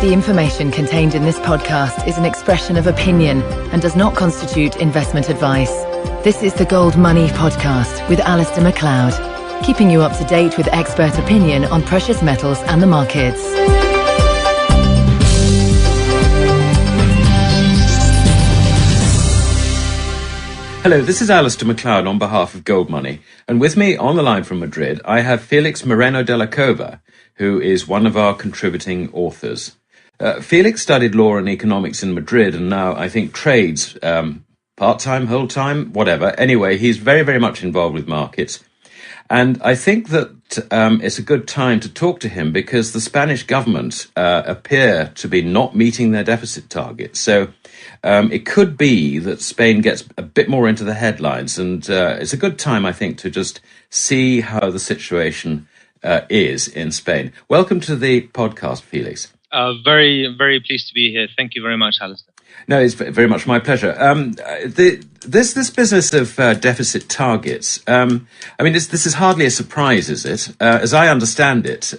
The information contained in this podcast is an expression of opinion and does not constitute investment advice. This is the Gold Money Podcast with Alistair McLeod, keeping you up to date with expert opinion on precious metals and the markets. Hello, this is Alistair McLeod on behalf of Gold Money, and with me on the line from Madrid, I have Felix Moreno de la Cova, who is one of our contributing authors. Felix studied law and economics in Madrid and now, I think, trades part-time, whole-time, whatever. Anyway, he's very, very much involved with markets. And I think that it's a good time to talk to him because the Spanish government appear to be not meeting their deficit targets. So it could be that Spain gets a bit more into the headlines. And it's a good time, I think, to just see how the situation is in Spain. Welcome to the podcast, Felix. Very, very pleased to be here. Thank you very much, Alistair. No, it's very much my pleasure. This business of deficit targets, I mean, this is hardly a surprise, is it? As I understand it,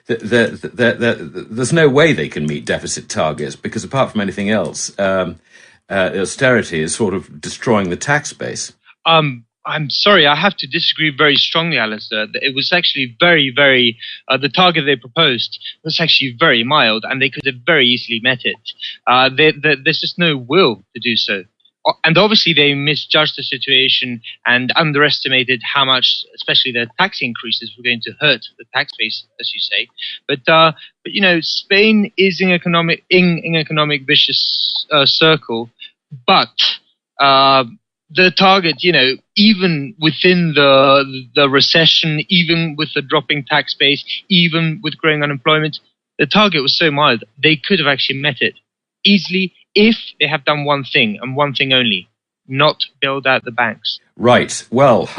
there's no way they can meet deficit targets because apart from anything else, austerity is sort of destroying the tax base. I'm sorry, I have to disagree very strongly, Alistair. It was actually very, the target they proposed was actually very mild, and they could have very easily met it. There's just no will to do so. And obviously they misjudged the situation and underestimated how much, especially the tax increases, were going to hurt the tax base, as you say. But you know, Spain is in economic vicious circle, but the target, you know, even within the recession, even with the dropping tax base, even with growing unemployment, the target was so mild, they could have actually met it easily if they have done one thing and one thing only, not build out the banks. Right. Well,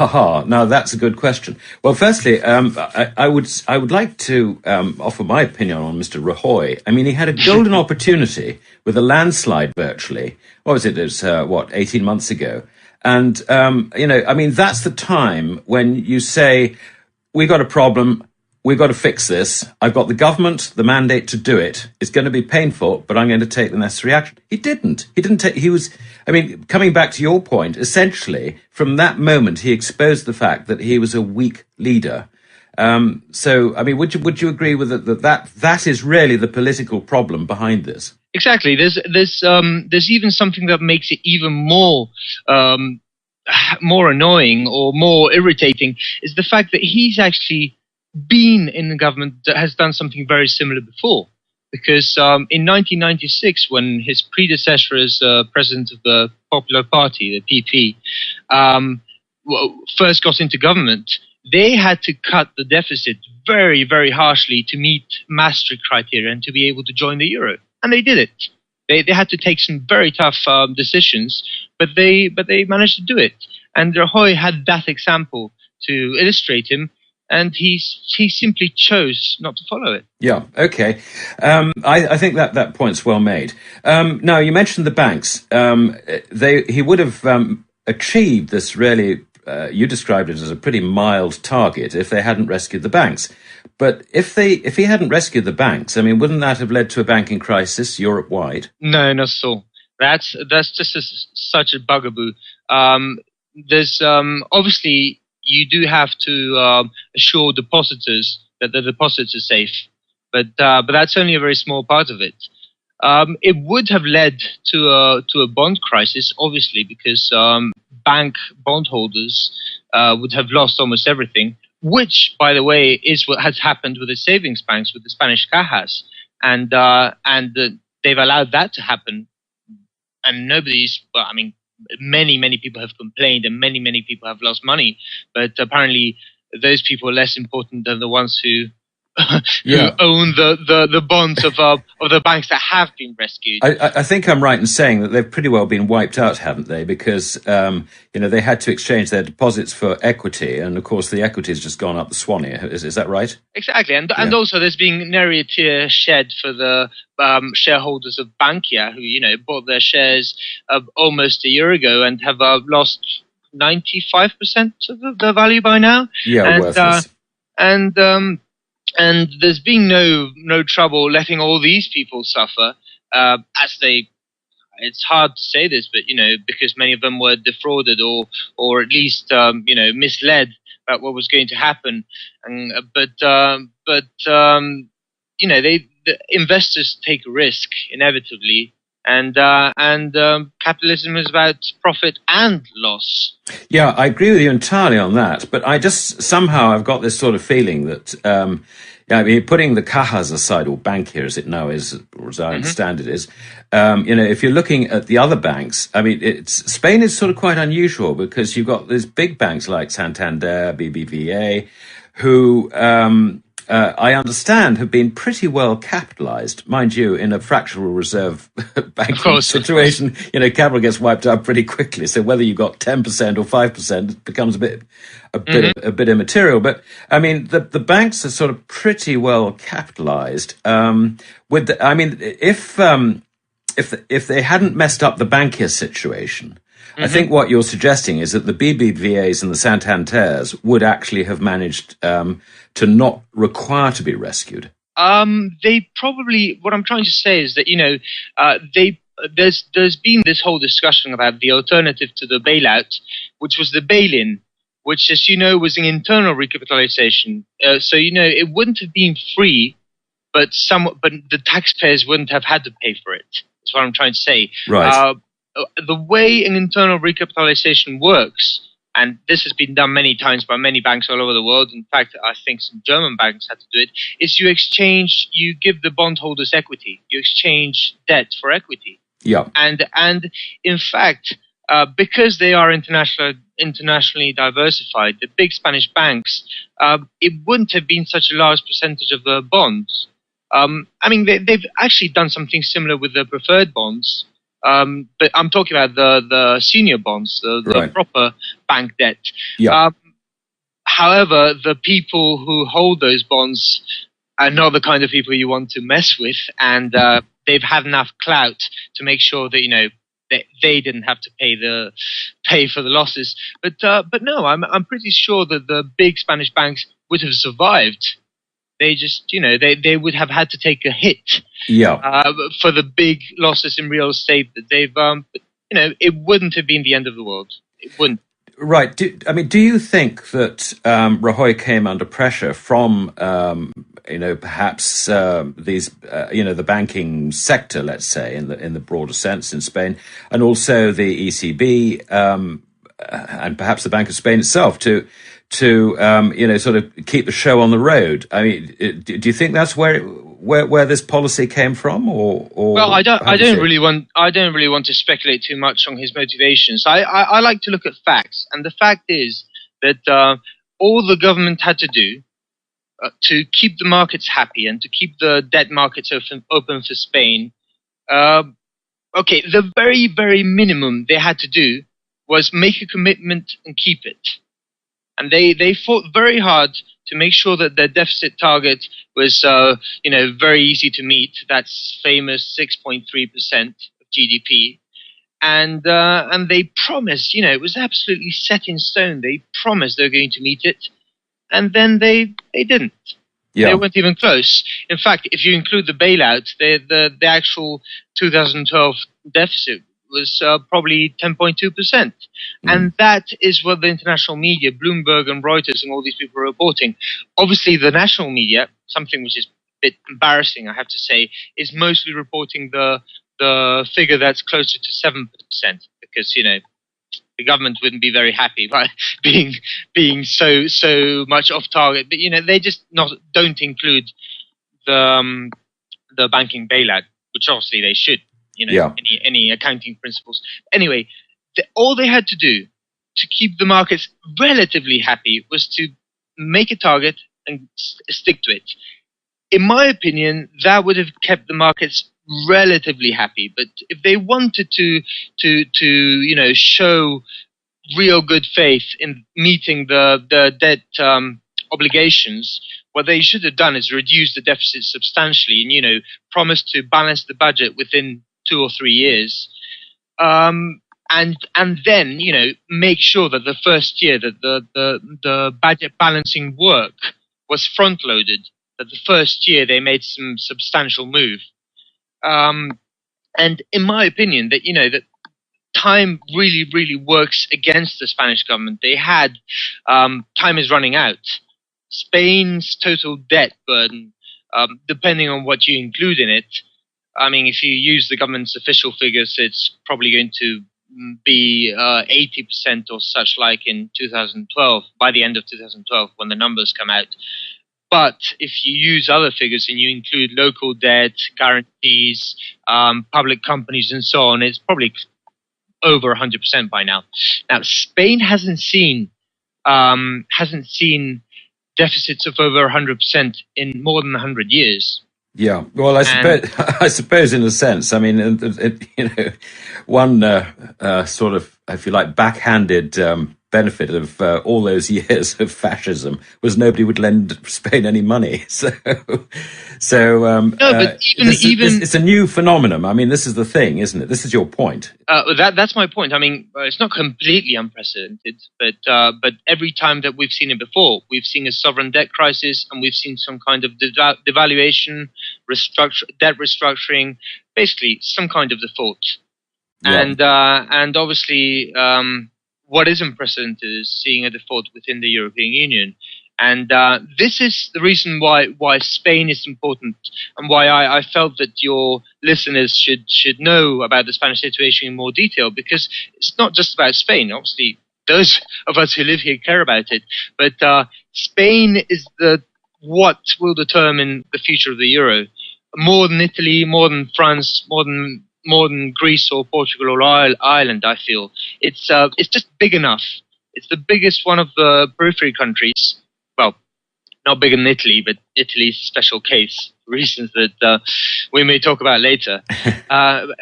now that's a good question. Well, firstly, I would like to offer my opinion on Mr. Rajoy. I mean, he had a golden opportunity with a landslide virtually. What was it? It was, 18 months ago. And, you know, I mean, that's the time when you say, we got a problem, we've got to fix this. I've got the government, the mandate to do it. It's going to be painful, but I'm going to take the necessary action. He didn't. I mean, coming back to your point, essentially, from that moment, he exposed the fact that he was a weak leader. So, I mean, would you agree with that is really the political problem behind this? Exactly. There's even something that makes it even more annoying or more irritating is the fact that he's actually been in the government that has done something very similar before. Because in 1996, when his predecessor as president of the Popular Party, the PP, first got into government, they had to cut the deficit very, very harshly to meet Maastricht criteria and to be able to join the euro. And they did it. They had to take some very tough decisions, but they managed to do it. And Rajoy had that example to illustrate him, and he simply chose not to follow it. Yeah, okay. I think that point's well made. Now, you mentioned the banks. He would have achieved this really, you described it as a pretty mild target if they hadn't rescued the banks. But if he hadn't rescued the banks, I mean, wouldn't that have led to a banking crisis Europe-wide? No, not at all. That's just such a bugaboo. There's obviously you do have to assure depositors that the deposits are safe, but that's only a very small part of it. It would have led to a bond crisis, obviously, because bank bondholders would have lost almost everything. Which, by the way, is what has happened with the savings banks, with the Spanish cajas, and they've allowed that to happen. And many people have complained, and many people have lost money. But apparently, those people are less important than the ones who own the bonds of the banks that have been rescued. I think I'm right in saying that they've pretty well been wiped out, haven't they? Because they had to exchange their deposits for equity, and of course the equity has just gone up the swanny. Is that right? Exactly, and also there's been nary a tear shed for the shareholders of Bankia, who bought their shares almost a year ago and have lost 95% of the value by now. Yeah, worthless. And there's been no trouble letting all these people suffer, as they. It's hard to say this, but because many of them were defrauded or at least misled about what was going to happen. And the investors take a risk inevitably, and capitalism is about profit and loss. Yeah, I agree with you entirely on that. But I just somehow I've got this sort of feeling that, I mean, putting the cajas aside, or bank here as it now is, or as I understand it is, if you're looking at the other banks, I mean, Spain is sort of quite unusual because you've got these big banks like Santander, BBVA, who I understand have been pretty well capitalized, mind you, in a fractional reserve banking situation. Capital gets wiped out pretty quickly. So whether you've got 10% or 5% becomes a bit immaterial. But I mean, the banks are sort of pretty well capitalized. If they hadn't messed up the Bankia situation, I think what you're suggesting is that the BBVAs and the Santanders would actually have managed to not require to be rescued. They probably. What I'm trying to say is that there's been this whole discussion about the alternative to the bailout, which was the bail-in, which, as you know, was an internal recapitalization. So it wouldn't have been free, but the taxpayers wouldn't have had to pay for it. That's what I'm trying to say. Right. The way an internal recapitalization works, and this has been done many times by many banks all over the world. In fact, I think some German banks had to do it, is you give the bondholders equity. You exchange debt for equity. Yeah. And in fact, because they are internationally diversified, the big Spanish banks, it wouldn't have been such a large percentage of the bonds. They've actually done something similar with the preferred bonds. But I'm talking about the senior bonds, the proper bank debt. Yeah. However, the people who hold those bonds are not the kind of people you want to mess with, and they've had enough clout to make sure that they didn't have to pay for the losses. But no, I'm pretty sure that the big Spanish banks would have survived. They just, they would have had to take a hit for the big losses in real estate that they've, it wouldn't have been the end of the world. It wouldn't. Right. Do you think that Rajoy came under pressure from, perhaps these, the banking sector, let's say, in the broader sense in Spain, and also the ECB, and perhaps the Bank of Spain itself to sort of keep the show on the road? I mean, do you think that's where this policy came from, or? Well, I don't really want to speculate too much on his motivations. I like to look at facts, and the fact is that all the government had to do to keep the markets happy and to keep the debt markets open for Spain. The very, very minimum they had to do was make a commitment and keep it. And they fought very hard to make sure that their deficit target was, very easy to meet. That's famous 6.3% of GDP. And they promised, it was absolutely set in stone. They promised they were going to meet it. And then they didn't. Yeah. They weren't even close. In fact, if you include the bailout, the actual 2012 deficit was probably 10.2%. And that is what the international media, Bloomberg and Reuters and all these people are reporting. Obviously, the national media, something which is a bit embarrassing, I have to say, is mostly reporting the figure that's closer to 7%, because, the government wouldn't be very happy by being so much off target. But, they just don't include the banking bailout, which obviously they should. Any accounting principles. Anyway, all they had to do to keep the markets relatively happy was to make a target and stick to it. In my opinion, that would have kept the markets relatively happy. But if they wanted to show real good faith in meeting the debt obligations, what they should have done is reduce the deficit substantially and promise to balance the budget within 2 or 3 years, and then make sure that the first year that the budget balancing work was front loaded, that the first year they made some substantial move. And in my opinion, that that time really, really works against the Spanish government. They had time is running out. Spain's total debt burden, depending on what you include in it. I mean, if you use the government's official figures, it's probably going to be 80% or such like in 2012, by the end of 2012, when the numbers come out. But if you use other figures and you include local debt, guarantees, public companies, and so on, it's probably over 100% by now. Now, Spain hasn't seen deficits of over 100% in more than 100 years. Yeah, well, I suppose in a sense, I mean, one sort of, if you like, backhanded benefit of all those years of fascism was nobody would lend Spain any money. So but it's a new phenomenon. I mean, this is the thing, isn't it? This is your point. That's my point. I mean, it's not completely unprecedented, but every time that we've seen it before, we've seen a sovereign debt crisis, and we've seen some kind of devaluation, debt restructuring, basically some kind of default. Yeah. And obviously, what is unprecedented is seeing a default within the European Union. And this is the reason why Spain is important, and why I felt that your listeners should know about the Spanish situation in more detail, because it's not just about Spain. Obviously, those of us who live here care about it, but Spain is what will determine the future of the euro, more than Italy, more than France, more than Greece or Portugal or Ireland. I feel it's just big enough. It's the biggest one of the periphery countries. Well, not bigger than Italy, but Italy's a special case for reasons that we may talk about later.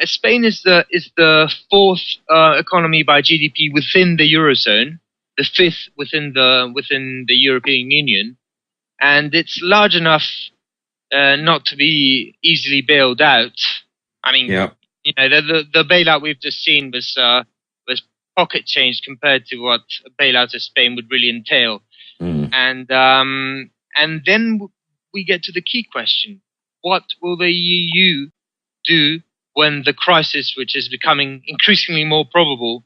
Spain is the fourth economy by GDP within the Eurozone, the fifth within the European Union, and it's large enough not to be easily bailed out. I mean, yeah. The bailout we've just seen was pocket change compared to what a bailout of Spain would really entail. And then we get to the key question: what will the EU do when the crisis, which is becoming increasingly more probable,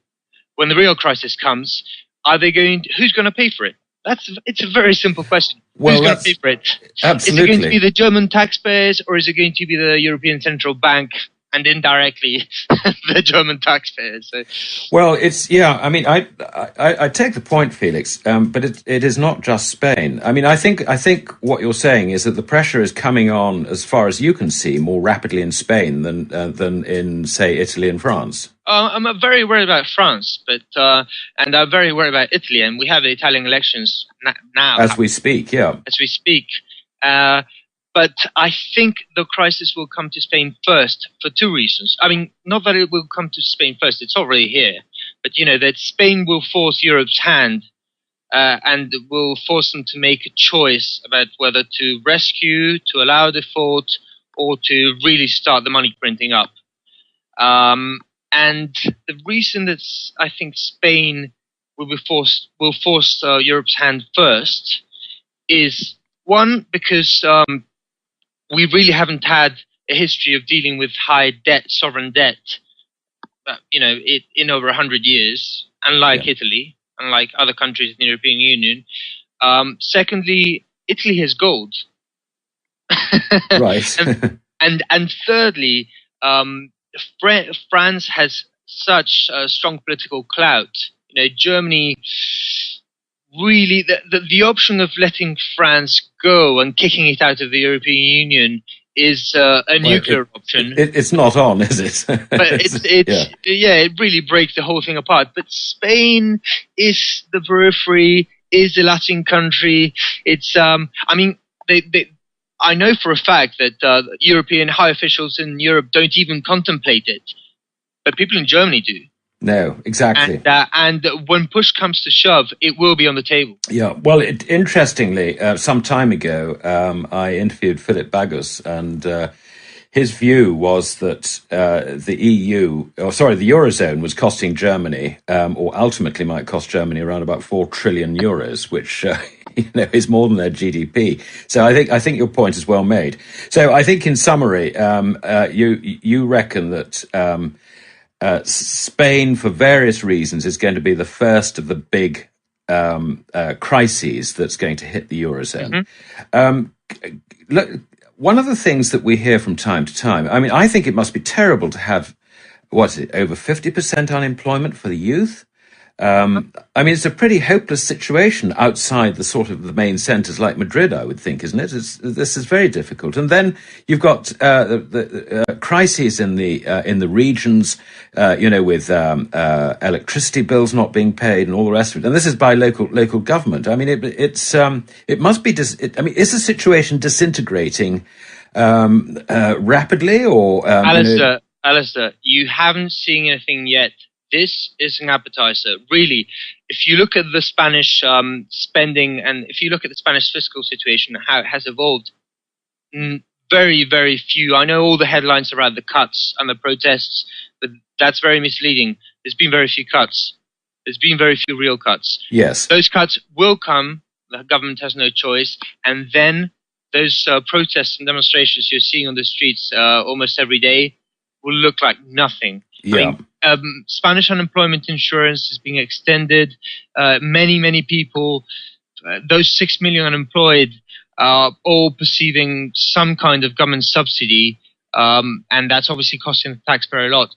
when the real crisis comes? Who's going to pay for it? It's a very simple question. Who's going to pay for it? Absolutely. Is it going to be the German taxpayers, or is it going to be the European Central Bank? And indirectly, the German taxpayers. So. Well, I mean, I take the point, Felix, but it is not just Spain. I mean, I think what you're saying is that the pressure is coming on, as far as you can see, more rapidly in Spain than in, say, Italy and France. I'm very worried about France, and I'm very worried about Italy, and we have the Italian elections now. As we speak, yeah. As we speak. But I think the crisis will come to Spain first for two reasons. I mean, not that it will come to Spain first, it's already here. But, that Spain will force Europe's hand and will force them to make a choice about whether to rescue, to allow default, or to really start the money printing up. And the reason that I think Spain will force Europe's hand first is, one, because we really haven't had a history of dealing with high debt, sovereign debt, in over 100 years, unlike Italy, unlike other countries in the European Union. Secondly, Italy has gold. Right. and thirdly, France has such strong political clout. Germany. Really, the option of letting France go and kicking it out of the European Union is a nuclear option. It's not on, is it? But it really breaks the whole thing apart. But Spain is the periphery, is a Latin country. It's, I know for a fact that European high officials in Europe don't even contemplate it, but people in Germany do. No, exactly. And when push comes to shove, it will be on the table. Yeah. Well, interestingly, some time ago, I interviewed Philip Bagus, and his view was that the Eurozone was costing Germany, or ultimately might cost Germany around about 4 trillion euros, which is more than their GDP. So I think your point is well made. So I think in summary, you reckon that Spain, for various reasons, is going to be the first of the big crises that's going to hit the Eurozone. Look, one of the things that we hear from time to time, I mean, I think it must be terrible to have, over 50% unemployment for the youth? I mean, it's a pretty hopeless situation outside the sort of the main centres like Madrid, I would think, isn't it? This is very difficult. And then you've got the crises in the regions, with electricity bills not being paid and all the rest of it. And this is by local government. I mean, it must be. Is the situation disintegrating rapidly, or Alistair, you haven't seen anything yet. This is an appetizer. Really, if you look at the Spanish spending, and if you look at the Spanish fiscal situation, how it has evolved, very, very few. I know all the headlines around the cuts and the protests, but that's very misleading. There's been very few cuts. There's been very few real cuts. Yes. Those cuts will come. The government has no choice. And then those protests and demonstrations you're seeing on the streets almost every day will look like nothing. Yeah. I mean, Spanish unemployment insurance is being extended. Many people, those 6 million unemployed, are all perceiving some kind of government subsidy, and that's obviously costing the taxpayer a lot.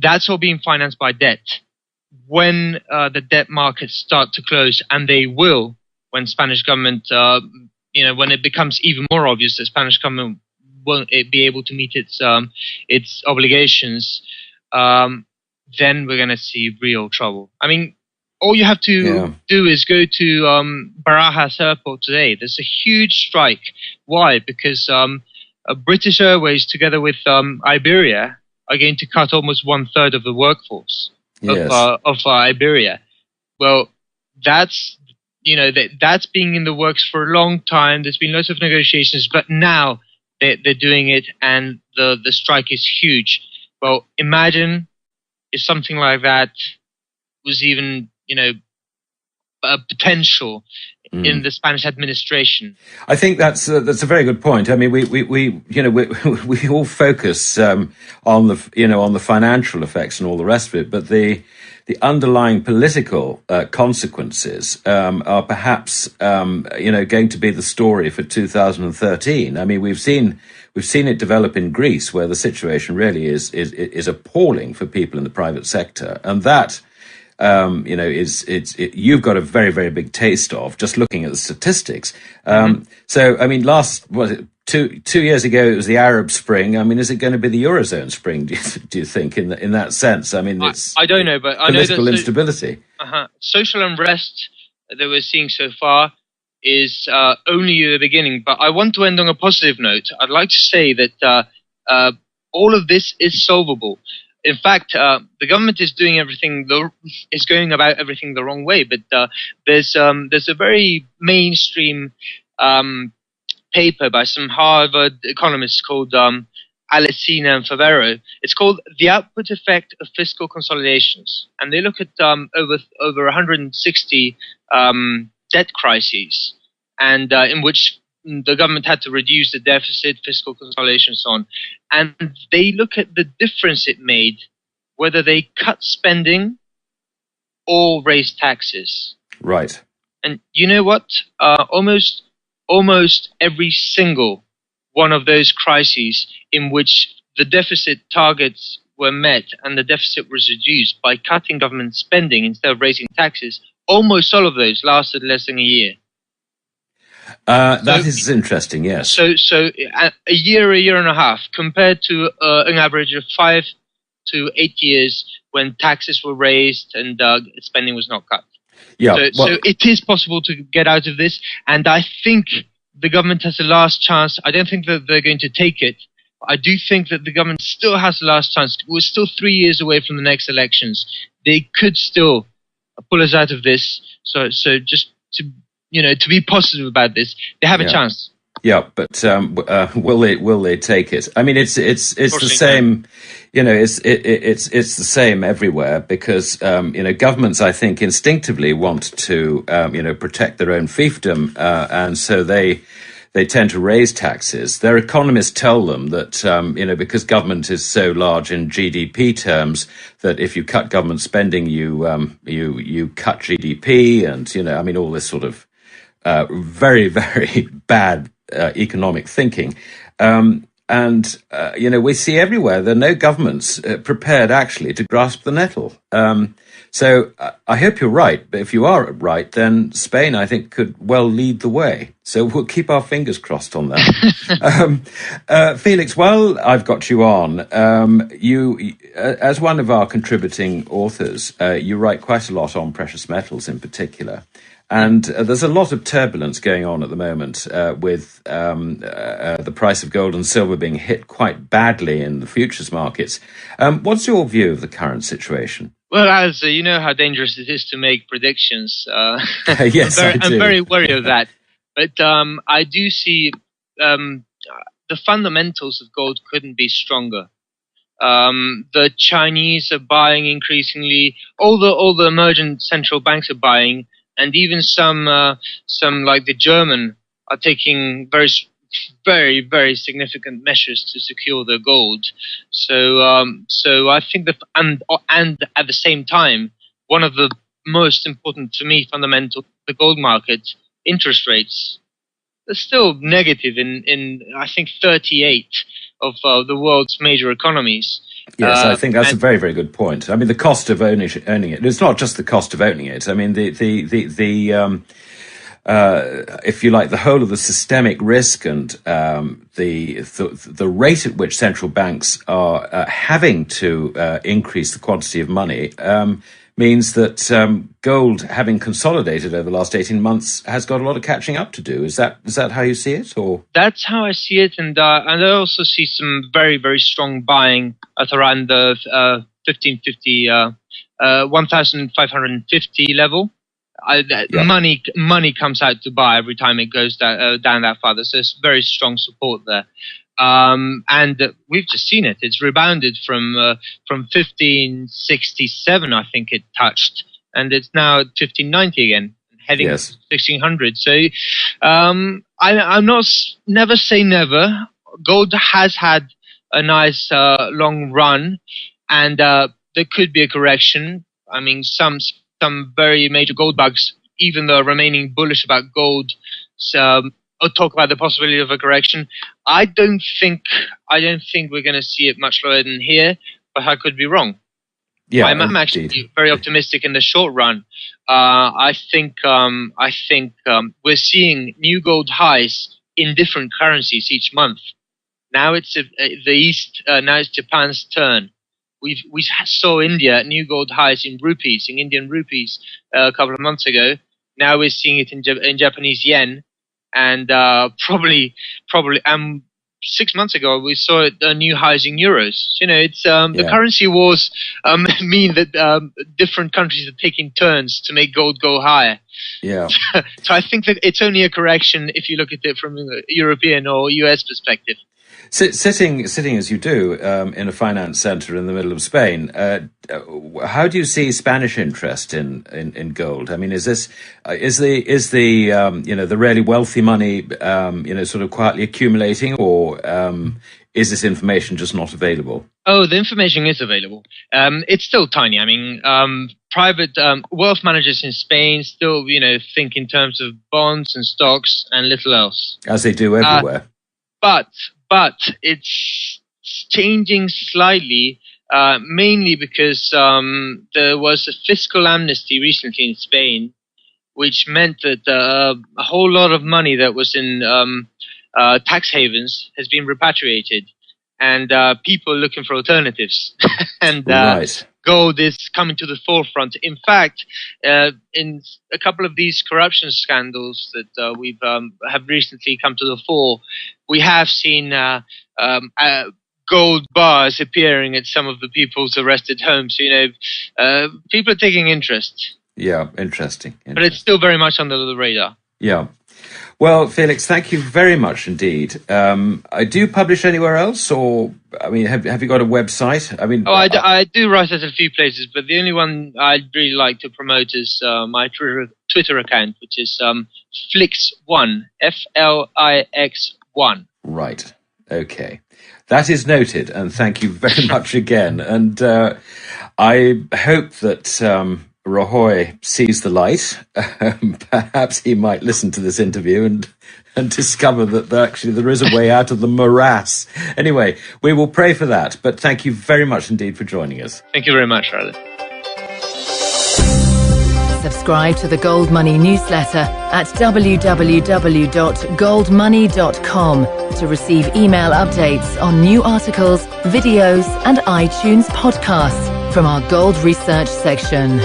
That's all being financed by debt. When the debt markets start to close, and they will, when Spanish government, when it becomes even more obvious that Spanish government won't be able to meet its obligations, then we're going to see real trouble. I mean, all you have to do is go to Barajas Airport today. There's a huge strike. Why? Because British Airways, together with Iberia, are going to cut almost 1/3 of the workforce of Iberia. Well, that's been in the works for a long time. There's been lots of negotiations, but now they're doing it, and the strike is huge. Well, imagine if something like that was even, a potential in the Spanish administration. I think that's a very good point. I mean, we all focus on the financial effects and all the rest of it, but the underlying political consequences are perhaps going to be the story for 2013. I mean, we've seen it develop in Greece, where the situation really is appalling for people in the private sector, and that you've got a very, very big taste of just looking at the statistics. So, I mean, two years ago it was the Arab Spring. I mean, is it going to be the Eurozone Spring? Do you think in that sense? I mean, it's I don't know, but I know political instability. Social unrest that we're seeing so far is only the beginning. But I want to end on a positive note. I'd like to say that all of this is solvable. In fact, the government is doing going about everything the wrong way. But there's a very mainstream paper by some Harvard economists called Alesina and Favero. It's called "The Output Effect of Fiscal Consolidations," and they look at over 160 debt crises, and in which the government had to reduce the deficit, fiscal consolidation, so on. And they look at the difference it made, whether they cut spending or raised taxes. Right. And you know what? Almost every single one of those crises in which the deficit targets were met and the deficit was reduced by cutting government spending instead of raising taxes, almost all of those lasted less than a year. That is interesting, yes. So a year and a half, compared to an average of 5 to 8 years when taxes were raised and spending was not cut. Yeah. So it is possible to get out of this, and I think the government has a last chance. I don't think that they're going to take it. I do think that the government still has a last chance. We're still 3 years away from the next elections. They could still pull us out of this. So just to be positive about this, they have a chance. Yeah, but will they take it? I mean, it's the same, it's the same everywhere because governments, I think, instinctively want to protect their own fiefdom, and so they tend to raise taxes. Their economists tell them that because government is so large in GDP terms, that if you cut government spending, you cut GDP, and all this sort of very, very bad economic thinking. We see everywhere there are no governments prepared actually to grasp the nettle. So I hope you're right. But if you are right, then Spain, I think, could well lead the way. So we'll keep our fingers crossed on that. Felix, while I've got you on, you, as one of our contributing authors, you write quite a lot on precious metals in particular. And there's a lot of turbulence going on at the moment with the price of gold and silver being hit quite badly in the futures markets. What's your view of the current situation? Well, as you know how dangerous it is to make predictions. Yes, I'm very worried of that. But I do see the fundamentals of gold couldn't be stronger. The Chinese are buying increasingly. All the emergent central banks are buying. And even some like the German are taking very, very significant measures to secure their gold. So I think that, and at the same time, one of the most important to me fundamental, the gold market, interest rates, they're still negative in I think 38 of the world's major economies. Yes, I think that's a very, very good point. I mean, the cost of owning it, it's not just the cost of owning it. I mean, if you like, the whole of the systemic risk and the rate at which central banks are having to increase the quantity of money means that gold, having consolidated over the last 18 months, has got a lot of catching up to do. Is that how you see it? Or that's how I see it, and I also see some very, very strong buying at around the 1,550 level. Money comes out to buy every time it goes down that far. So there's very strong support there. And we've just seen it. It's rebounded from 1567, I think it touched, and it's now at 1590 again, heading to 1600. So I'm not, never say never. Gold has had a nice long run, and there could be a correction. I mean, some very major gold bugs, even though remaining bullish about gold, or talk about the possibility of a correction. I don't think we're going to see it much lower than here, but I could be wrong. Yeah, I'm actually very optimistic in the short run. I think we're seeing new gold highs in different currencies each month. Now it's the East. Now it's Japan's turn. We saw India new gold highs in rupees, in Indian rupees, a couple of months ago. Now we're seeing it in Japanese yen. And probably 6 months ago we saw new highs in euros. It's the currency wars mean that different countries are taking turns to make gold go higher. Yeah. So I think that it's only a correction if you look at it from a European or US perspective. Sitting as you do in a finance center in the middle of Spain, how do you see Spanish interest in gold? I mean, is the the really wealthy money sort of quietly accumulating, or is this information just not available? Oh, the information is available. It's still tiny. I mean, private wealth managers in Spain still think in terms of bonds and stocks and little else, as they do everywhere. But it's changing slightly, mainly because there was a fiscal amnesty recently in Spain, which meant that a whole lot of money that was in tax havens has been repatriated, and people are looking for alternatives. And gold is coming to the forefront. In fact, in a couple of these corruption scandals that we've have recently come to the fore, we have seen gold bars appearing at some of the people's arrested homes. People are taking interest. Yeah, interesting. But it's still very much under the radar. Yeah. Well, Felix, thank you very much indeed. Do you publish anywhere else, or have you got a website? I do write at a few places, but the only one I'd really like to promote is my Twitter account, which is Flix1, Flix1. Right. Okay. That is noted, and thank you very much again. And I hope that Rajoy sees the light. Perhaps he might listen to this interview and discover that actually there is a way out of the morass. Anyway, we will pray for that. But thank you very much indeed for joining us. Thank you very much, Riley. Subscribe to the Gold Money newsletter at www.goldmoney.com to receive email updates on new articles, videos, and iTunes podcasts from our Gold Research section.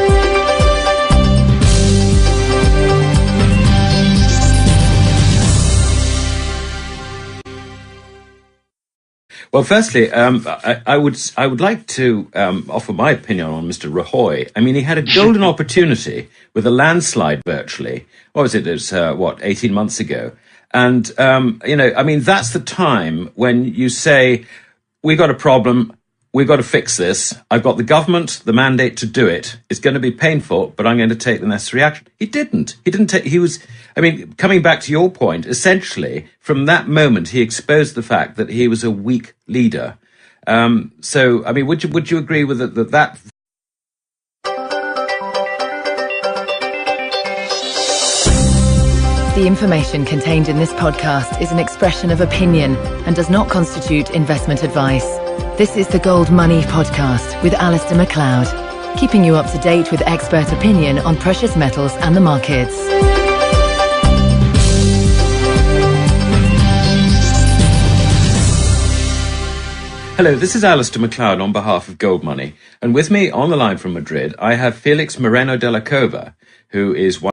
Well, firstly, I would like to offer my opinion on Mr. Rajoy. I mean, he had a golden opportunity with a landslide virtually. What was it? It was, 18 months ago. And, that's the time when you say, we got a problem. We've got to fix this. I've got the government, the mandate to do it. It's going to be painful, but I'm going to take the necessary action. He didn't. Coming back to your point, essentially, from that moment, he exposed the fact that he was a weak leader. Would you agree with that? The information contained in this podcast is an expression of opinion and does not constitute investment advice. This is the Gold Money Podcast with Alistair MacLeod, keeping you up to date with expert opinion on precious metals and the markets. Hello, this is Alistair MacLeod on behalf of Gold Money. And with me on the line from Madrid, I have Felix Moreno de la Cova, who is one